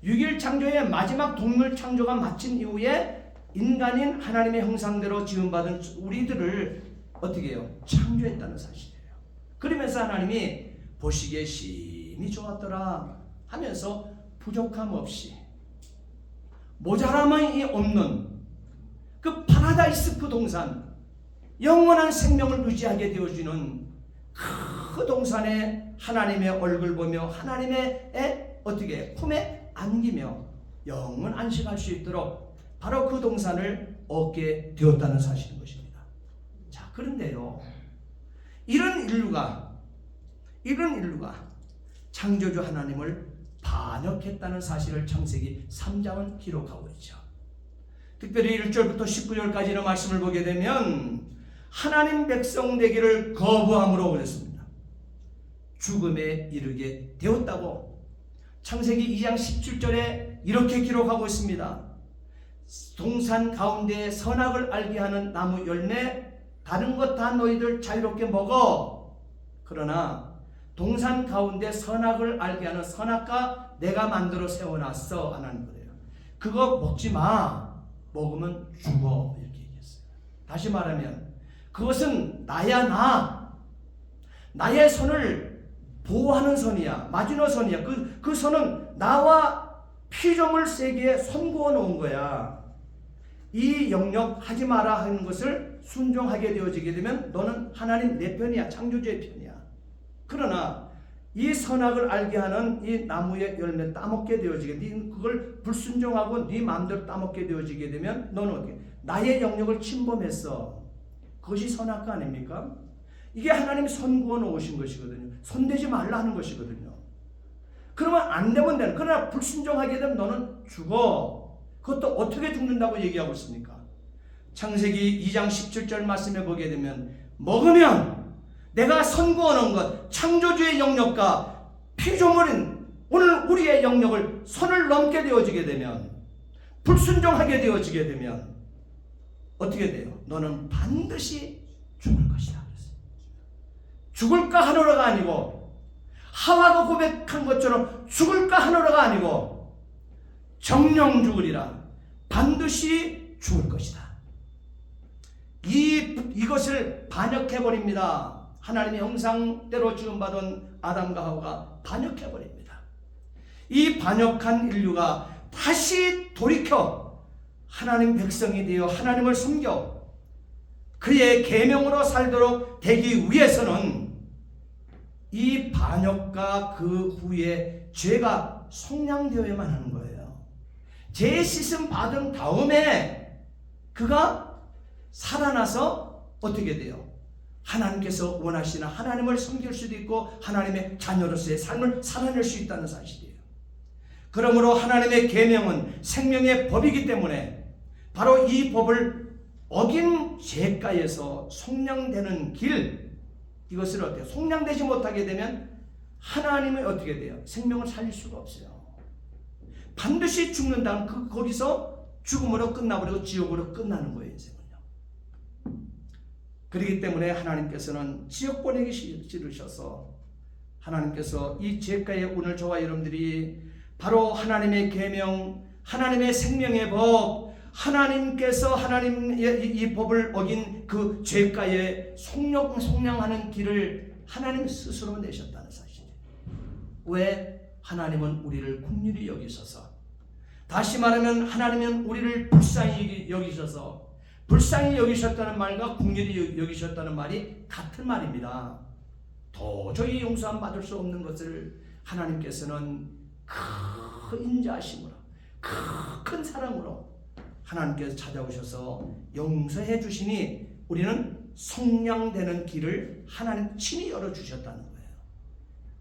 6일 창조의 마지막 동물 창조가 마친 이후에 인간인 하나님의 형상대로 지음받은 우리들을 어떻게 해요? 창조했다는 사실이에요. 그러면서 하나님이 보시기에 심히 좋았더라 하면서 부족함 없이 모자람이 없는 그 파라다이스 그 동산, 영원한 생명을 유지하게 되어주는 그 동산에 하나님의 얼굴 보며 하나님의 어떻게 품에 안기며 영원 안식할 수 있도록 바로 그 동산을 얻게 되었다는 사실인 것입니다. 자, 그런데요, 이런 인류가 창조주 하나님을 반역했다는 사실을 창세기 3장은 기록하고 있죠. 특별히 1절부터 19절까지의 말씀을 보게 되면 하나님 백성 되기를 거부함으로 그랬습니다. 죽음에 이르게 되었다고 창세기 2장 17절에 이렇게 기록하고 있습니다. 동산 가운데 선악을 알게 하는 나무 열매 다른 것 다 너희들 자유롭게 먹어. 그러나 동산 가운데 선악을 알게 하는 선악과 내가 만들어 세워놨어. 하나님 그래요. 그거 먹지 마. 먹으면 죽어. 이렇게 얘기했어요. 다시 말하면 그것은 나야 나. 나의 선을 보호하는 선이야. 마지노선이야. 그 선은 나와 피조물 세계에 선구어 놓은 거야. 이 영역 하지 마라 하는 것을 순종하게 되어지게 되면 너는 하나님 내 편이야. 창조주의 편이야. 그러나 이 선악을 알게 하는 이 나무의 열매 따먹게 되어지게, 네 그걸 불순종하고 네 마음대로 따먹게 되어지게 되면 너는 어떻게? 나의 영역을 침범했어. 그것이 선악과 아닙니까? 이게 하나님이 선구어 놓으신 것이거든요. 손대지 말라 하는 것이거든요. 그러면 안 되면 되는. 그러나 불순종하게 되면 너는 죽어. 그것도 어떻게 죽는다고 얘기하고 있습니까? 창세기 2장 17절 말씀에 보게 되면 먹으면 내가 선구어 놓은 것, 창조주의 영역과 피조물인 오늘 우리의 영역을 선을 넘게 되어지게 되면, 불순종하게 되어지게 되면 어떻게 돼요? 너는 반드시 죽을 것이다. 죽을까 하노라가 아니고, 하와가 고백한 것처럼 죽을까 하노라가 아니고 정령 죽으리라. 반드시 죽을 것이다. 이것을 반역해버립니다. 하나님의 형상대로 지음받은 아담과 하와가 반역해버립니다. 이 반역한 인류가 다시 돌이켜 하나님 백성이 되어 하나님을 섬겨 그의 계명으로 살도록 되기 위해서는 이 반역과 그 후에 죄가 속량되어야만 하는 거예요. 죄 씻음 받은 다음에 그가 살아나서 어떻게 돼요? 하나님께서 원하시는 하나님을 섬길 수도 있고 하나님의 자녀로서의 삶을 살아낼 수 있다는 사실이에요. 그러므로 하나님의 계명은 생명의 법이기 때문에 바로 이 법을 어긴 죄가에서 속량되는 길, 이것을 어때요? 속량되지 못하게 되면 하나님은 어떻게 돼요? 생명을 살릴 수가 없어요. 반드시 죽는다면 거기서 죽음으로 끝나버리고 지옥으로 끝나는 거예요, 인생은요. 그렇기 때문에 하나님께서는 지옥 보내기 싫으셔서 하나님께서 이 죄가에 오늘 저와 여러분들이 바로 하나님의 계명, 하나님의 생명의 법, 하나님께서 이 법을 어긴 그 죄가에 속량하는 길을 하나님 스스로 내셨다는 사실이에요. 왜? 하나님은 우리를 긍휼히 여기셔서, 다시 말하면 하나님은 우리를 불쌍히 여기셔서, 불쌍히 여기셨다는 말과 긍휼히 여기셨다는 말이 같은 말입니다. 도저히 용서 받을 수 없는 것을 하나님께서는 큰 인자하심으로, 큰 사랑으로 하나님께서 찾아오셔서 용서해 주시니 우리는 속량되는 길을 하나님 친히 열어주셨다는 거예요.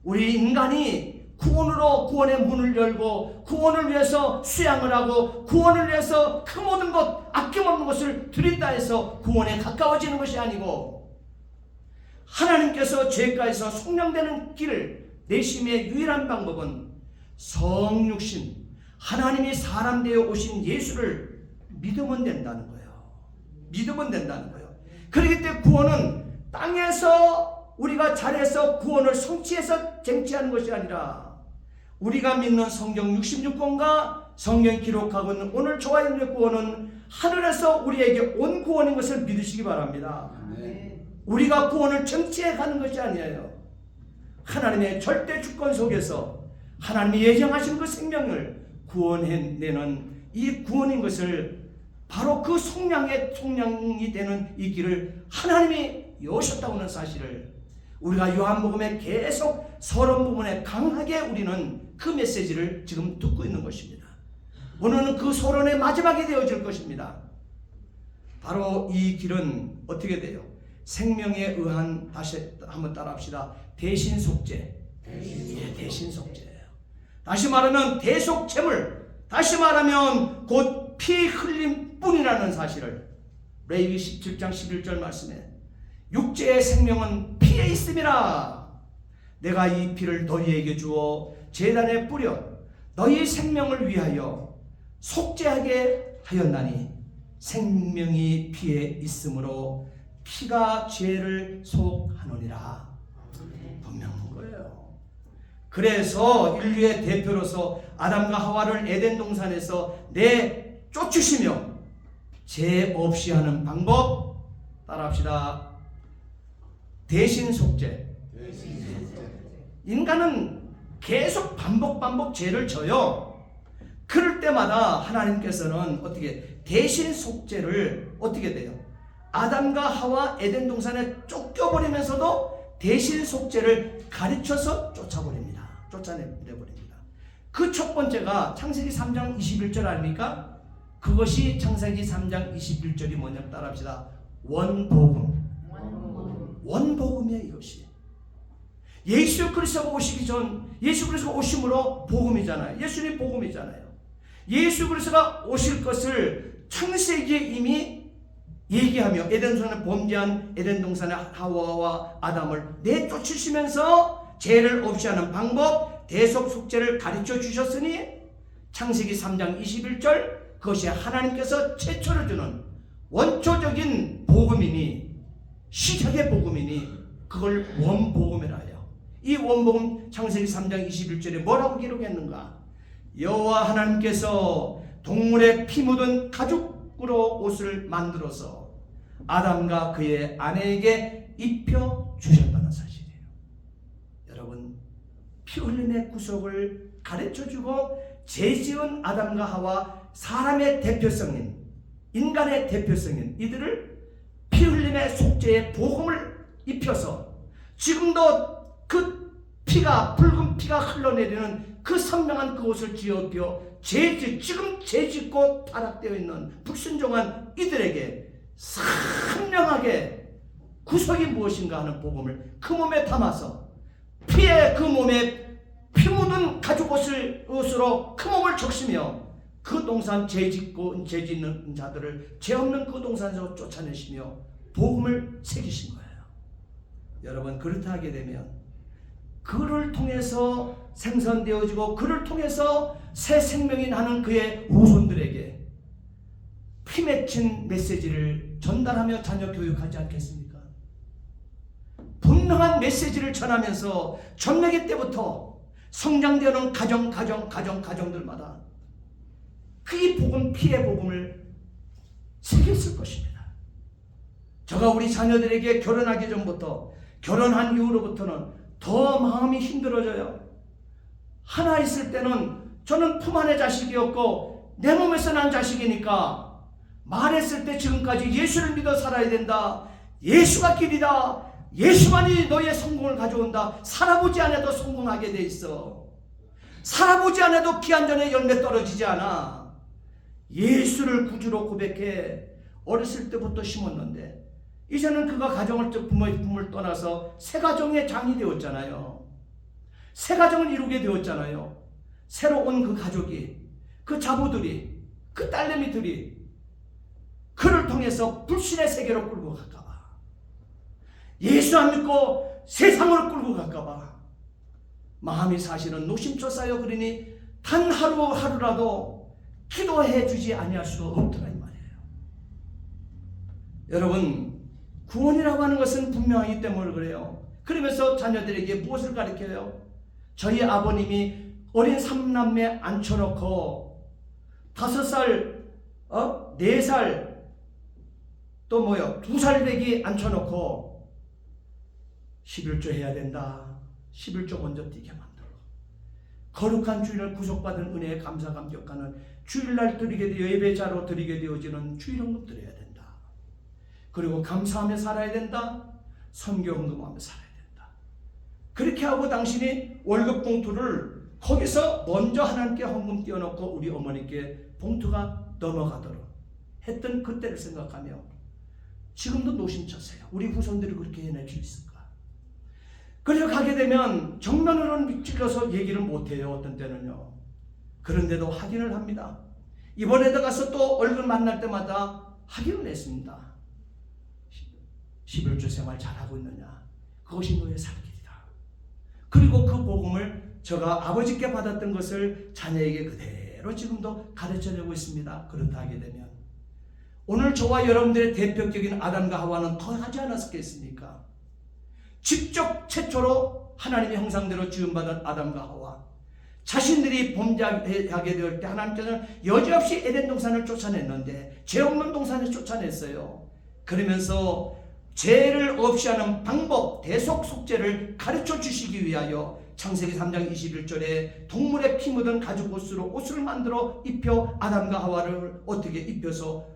우리 인간이 구원으로 구원의 문을 열고 구원을 위해서 수양을 하고 구원을 위해서 그 모든 것, 아낌없는 것을 드린다 해서 구원에 가까워지는 것이 아니고 하나님께서 죄가에서 속량되는 길을 내심의 유일한 방법은 성육신, 하나님이 사람 되어 오신 예수를 믿으면 된다는 거예요. 믿으면 된다는 거예요. 그렇기 때문에 구원은 땅에서 우리가 잘해서 구원을 성취해서 쟁취하는 것이 아니라 우리가 믿는 성경 66권과 성경 기록하고 있는 오늘 조화인의 구원은 하늘에서 우리에게 온 구원인 것을 믿으시기 바랍니다. 우리가 구원을 정치해 가는 것이 아니에요. 하나님의 절대 주권 속에서 하나님이 예정하신 그 생명을 구원해내는 이 구원인 것을 바로 그 속량이 되는 이 길을 하나님이 여셨다고 하는 사실을 우리가 요한복음에 계속 서론 부분에 강하게 우리는 그 메시지를 지금 듣고 있는 것입니다. 오늘은 그 서론의 마지막이 되어질 것입니다. 바로 이 길은 어떻게 돼요? 생명에 의한, 다시 한번 따라합시다. 대신속죄. 예, 대신속죄예요. 다시 말하면 대속죄물, 다시 말하면 곧 피 흘림 뿐이라는 사실을 레위기 17장 11절 말씀에 육체의 생명은 피에 있음이라. 내가 이 피를 너희에게 주어 제단에 뿌려 너희 생명을 위하여 속죄하게 하였나니 생명이 피에 있으므로 피가 죄를 속하노니라. 분명한 거예요. 그래서 인류의 대표로서 아담과 하와를 에덴 동산에서 내쫓으시며 죄 없이 하는 방법 따라합시다. 대신 속죄. 인간은 계속 반복 죄를 져요. 그럴 때마다 하나님께서는 어떻게 대신 속죄를 어떻게 돼요? 아담과 하와 에덴 동산에 쫓겨버리면서도 대신 속죄를 가르쳐서 쫓아버립니다. 쫓아내버립니다. 그 첫 번째가 창세기 3장 21절 아닙니까? 그것이 창세기 3장 21절이 뭐냐 따라합시다. 원복음. 원복음이에요. 이것이 예수 그리스도가 오시기 전, 예수 그리스도가 오심으로 복음이잖아요. 예수님 복음이잖아요. 예수 그리스도가 오실 것을 창세기에 이미 얘기하며 에덴 동산에 범죄한 에덴 동산의 하와와 아담을 내쫓으시면서 죄를 없이 하는 방법, 대속 속죄를 가르쳐 주셨으니 창세기 3장 21절 그것이 하나님께서 최초를 주는 원초적인 복음이니 시작의 복음이니 그걸 원복음이라 해요. 이 원복음 창세기 3장 21절에 뭐라고 기록했는가? 여호와 하나님께서 동물의 피 묻은 가죽으로 옷을 만들어서 아담과 그의 아내에게 입혀 주셨다는 사실이에요. 여러분, 피 흘림의 구속을 가르쳐주고 죄지은 아담과 하와 사람의 대표성인, 인간의 대표성인 이들을 피 흘림의 속죄의 복음을 입혀서 지금도 그 피가, 붉은 피가 흘러내리는 그 선명한 그 옷을 지어 지금 죄짓고 타락되어 있는 불순종한 이들에게 선명하게 구속이 무엇인가 하는 복음을 그 몸에 담아서 피에 그 몸에 피 묻은 가죽 옷으로 그 몸을 적시며 그 동산 죄 짓는 자들을 죄 없는 그 동산에서 쫓아내시며 복음을 새기신 거예요. 여러분, 그렇다 하게 되면 그를 통해서 생성되어지고 그를 통해서 새 생명이 나는 그의 후손들에게 피 맺힌 메시지를 전달하며 자녀 교육하지 않겠습니까? 분명한 메시지를 전하면서 전매기 때부터 성장되는 가정들마다 그 복음, 피의 복음을 새겼을 것입니다. 저가 우리 자녀들에게 결혼하기 전부터, 결혼한 이후로부터는 더 마음이 힘들어져요. 하나 있을 때는 저는 품 안의 자식이었고 내 몸에서 난 자식이니까 말했을 때 지금까지 예수를 믿어 살아야 된다. 예수가 길이다. 예수만이 너의 성공을 가져온다. 살아보지 않아도 성공하게 돼 있어. 살아보지 않아도 기한전에 열매 떨어지지 않아. 예수를 구주로 고백해 어렸을 때부터 심었는데 이제는 그가 가정을 부모의 품을 떠나서 새 가정의 장이 되었잖아요. 새 가정을 이루게 되었잖아요. 새로 온 그 가족이, 그 자부들이, 그 딸내미들이 그를 통해서 불신의 세계로 끌고 갈까봐, 예수 안 믿고 세상으로 끌고 갈까봐 마음이 사실은 노심초사여 그러니 단 하루라도 기도해 주지 아니할 수 없더라 이 말이에요. 여러분, 구원이라고 하는 것은 분명하기 때문에 그래요. 그러면서 자녀들에게 무엇을 가르쳐요? 저희 아버님이 어린 3남매 앉혀놓고 5살, 4살, 또 2살 배기 앉혀놓고 11조 해야 된다. 11조 먼저 뛰게 만들어. 거룩한 주일을 구속받은 은혜에 감사 감격하는 주일날 드리게 되어 예배자로 드리게 되어지는 주일헌금 드려야 된다. 그리고 감사하며 살아야 된다. 선교 헌금하며 살아야 된다. 그렇게 하고 당신이 월급 봉투를 거기서 먼저 하나님께 헌금 띄워놓고 우리 어머니께 봉투가 넘어가도록 했던 그때를 생각하며 지금도 노심초사해요. 우리 후손들이 그렇게 해낼 수 있을까? 그래서 가게 되면 정면으로는 찔러서 얘기를 못해요. 어떤 때는요. 그런데도 확인을 합니다. 이번에도 가서 또 얼굴 만날 때마다 확인을 했습니다. 11조 생활 잘하고 있느냐? 그것이 너의 살 길이다. 그리고 그 복음을 제가 아버지께 받았던 것을 자녀에게 그대로 지금도 가르쳐내고 있습니다. 그렇다 하게 되면 오늘 저와 여러분들의 대표적인 아담과 하와는 더 하지 않았겠습니까? 직접 최초로 하나님의 형상대로 지음받은 아담과 하와, 자신들이 범죄하게 될 때 하나님께서는 여지없이 에덴 동산을 쫓아냈는데 죄 없는 동산을 쫓아냈어요. 그러면서 죄를 없이 하는 방법, 대속 속죄를 가르쳐 주시기 위하여 창세기 3장 21절에 동물의 피 묻은 가죽 옷으로 옷을 만들어 입혀 아담과 하와를 어떻게 입혀서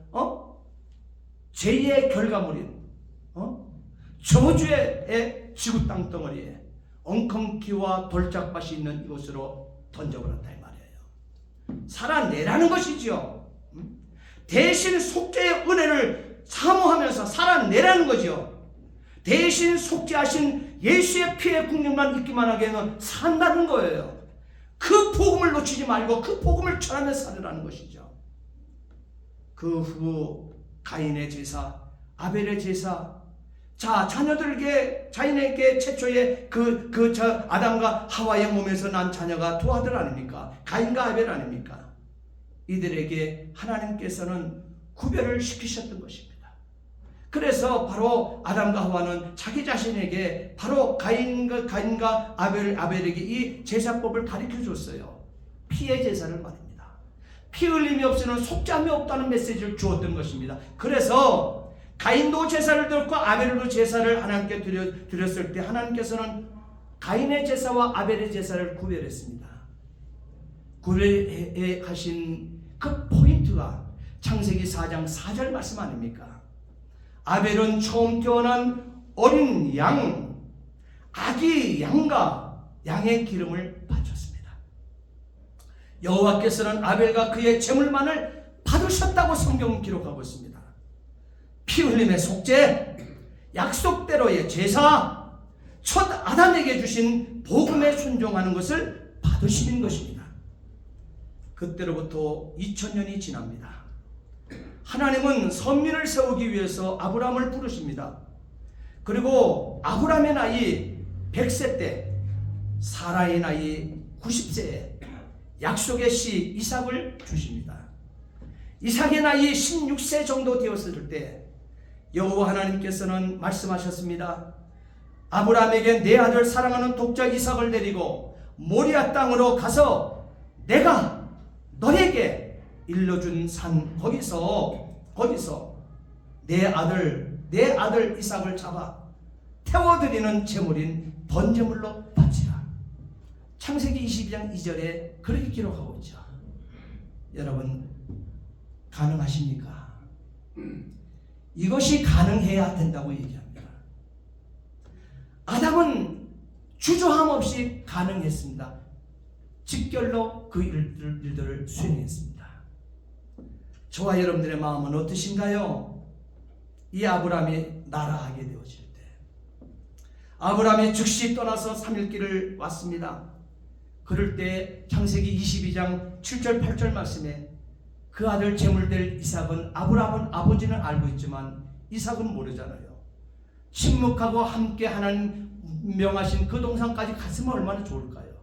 죄의 결과물인 저주의 지구 땅덩어리에 엉겅퀴와 돌짝밭이 있는 이곳으로 던져버렸다 이 말이에요. 살아내라는 것이지요. 대신 속죄의 은혜를 사모하면서 살아내라는 거죠. 대신 속죄하신 예수의 피의 국력만 있기만 하게는 산다는 거예요. 그 복음을 놓치지 말고 그 복음을 전하며 살으라는 것이죠. 그 후 가인의 제사, 아벨의 제사, 자, 자녀에게 최초의 아담과 하와의 몸에서 난 자녀가 두 아들 아닙니까? 가인과 아벨 아닙니까? 이들에게 하나님께서는 구별을 시키셨던 것입니다. 그래서 바로 아담과 하와는 자기 자신에게 바로 가인과 아벨에게 이 제사법을 가르쳐 줬어요. 피의 제사를 말입니다. 피 흘림이 없이는 속죄함이 없다는 메시지를 주었던 것입니다. 그래서 가인도 제사를 드렸고 아벨도 제사를 하나님께 드렸을 때 하나님께서는 가인의 제사와 아벨의 제사를 구별했습니다. 구별하신 그 포인트가 창세기 4장 4절 말씀 아닙니까? 아벨은 처음 태어난 어린 양, 아기 양과 양의 기름을 바쳤습니다. 여호와께서는 아벨과 그의 제물만을 받으셨다고 성경은 기록하고 있습니다. 피 흘림의 속죄, 약속대로의 제사, 첫 아담에게 주신 복음에 순종하는 것을 받으시는 것입니다. 그때로부터 2000년이 지납니다. 하나님은 선민을 세우기 위해서 아브라함을 부르십니다. 그리고 아브라함의 나이 100세 때 사라의 나이 90세에 약속의 씨 이삭을 주십니다. 이삭의 나이 16세 정도 되었을 때 여호와 하나님께서는 말씀하셨습니다. 아브라함에게 내 아들 사랑하는 독자 이삭을 데리고 모리아 땅으로 가서 내가 너에게 일러준 산 거기서 내 아들 이삭을 잡아 태워드리는 제물인 번제물로 바치라. 창세기 22장 2절에 그렇게 기록하고 있죠. 여러분 가능하십니까? 이것이 가능해야 된다고 얘기합니다. 아담은 주저함 없이 가능했습니다. 직결로 그 일들을 수행했습니다. 저와 여러분들의 마음은 어떠신가요? 이 아브라함이 나라하게 되어질 때 아브라함이 즉시 떠나서 3일길을 왔습니다. 그럴 때 창세기 22장 7절 8절 말씀에 그 아들 제물될 이삭은 아브라함은 아버지는 알고 있지만 이삭은 모르잖아요. 침묵하고 함께 하나님 명하신 그 동산까지 갔으면 얼마나 좋을까요?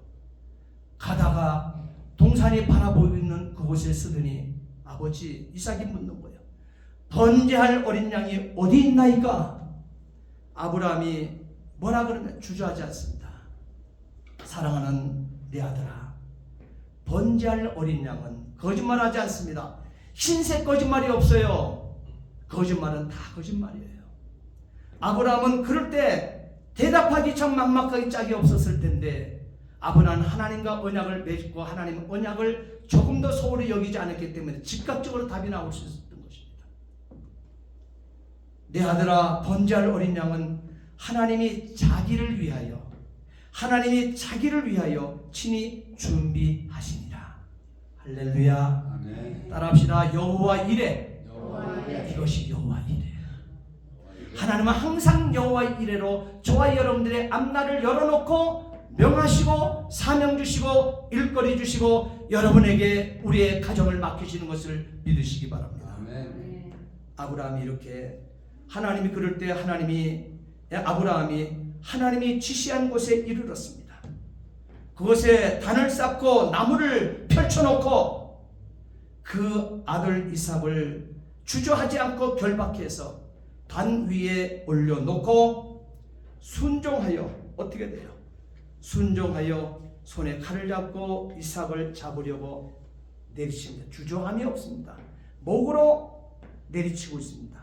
가다가 동산이 바라보이는 그곳에 서더니 아버지 이삭이 묻는 거예요. 번제할 어린 양이 어디 있나이까? 아브라함이 뭐라 그러면 주저하지 않습니다. 사랑하는 내 아들아, 번제할 어린 양은 거짓말하지 않습니다. 흰색 거짓말이 없어요. 거짓말은 다 거짓말이에요. 아브라함은 그럴 때 대답하기 참 막막하기 짝이 없었을 텐데 아브라함은 하나님과 언약을 맺고 하나님 언약을 조금 더 소홀히 여기지 않았기 때문에 즉각적으로 답이 나올 수 있었던 것입니다. 내 아들아, 번제할 어린 양은 하나님이 자기를 위하여 친히 준비하시니라. 할렐루야. 아멘. 따라합시다. 여호와 이레. 이것이 여호와 이레. 하나님은 항상 여호와 이레로 저와 여러분들의 앞날을 열어놓고 명하시고 사명 주시고 일거리 주시고 여러분에게 우리의 가정을 맡기시는 것을 믿으시기 바랍니다. 아멘. 아브라함이 이렇게 하나님이 그럴 때 아브라함이 하나님이 지시한 곳에 이르렀습니다. 그곳에 단을 쌓고 나무를 펼쳐놓고 그 아들 이삭을 주저하지 않고 결박해서 단 위에 올려놓고 순종하여 어떻게 돼요? 순종하여 손에 칼을 잡고 이삭을 잡으려고 내리칩니다. 주저함이 없습니다. 목으로 내리치고 있습니다.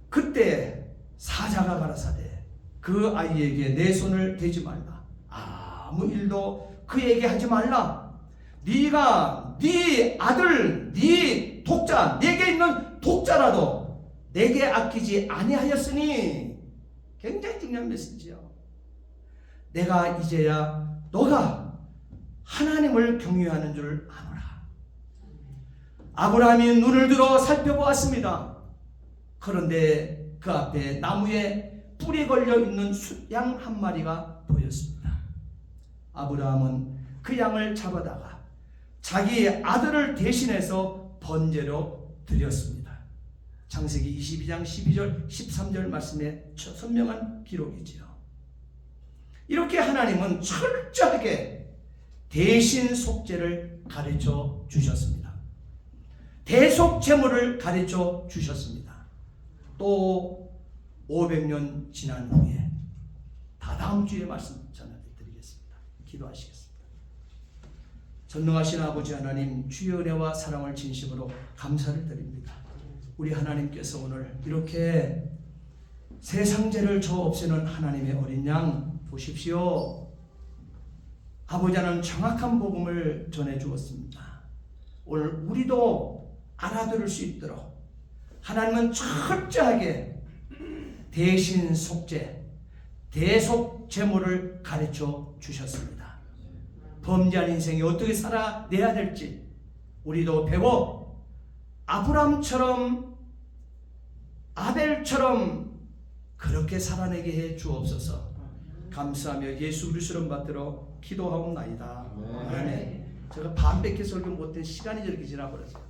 그때 사자가 가라사대 그 아이에게 내 손을 대지 말라. 아무 일도 그에게 하지 말라. 네가 네 아들 네 독자 내게 있는 독자라도 내게 아끼지 아니하였으니 굉장히 중요한 메시지요. 내가 이제야 너가 하나님을 경외하는 줄 아노라. 아브라함이 눈을 들어 살펴보았습니다. 그런데 그 앞에 나무에 뿔이 걸려있는 양 한 마리가 보였습니다. 아브라함은 그 양을 잡아다가 자기 아들을 대신해서 번제로 드렸습니다. 창세기 22장 12절 13절 말씀에 선명한 기록이지요. 이렇게 하나님은 철저하게 대신 속죄를 가르쳐 주셨습니다. 대속 제물을 가르쳐 주셨습니다. 또 500년 지난 후에 다다음 주에 말씀 전해드리겠습니다. 기도하시겠습니다. 전능하신 아버지 하나님, 주의 은혜와 사랑을 진심으로 감사를 드립니다. 우리 하나님께서 오늘 이렇게 세상죄를 저 없애는 하나님의 어린 양 보십시오. 아버지는 정확한 복음을 전해주었습니다. 오늘 우리도 알아들을 수 있도록 하나님은 철저하게 대신 속죄, 대속 제물을 가르쳐 주셨습니다. 범죄한 인생이 어떻게 살아내야 될지 우리도 배워 아브람처럼 아벨처럼 그렇게 살아내게 해 주옵소서. 감사하며 예수 그리스도를 받들어 기도하옵나이다. 아멘. 제가 반백회 설교 못한 시간이 저렇게 지나버렸어요.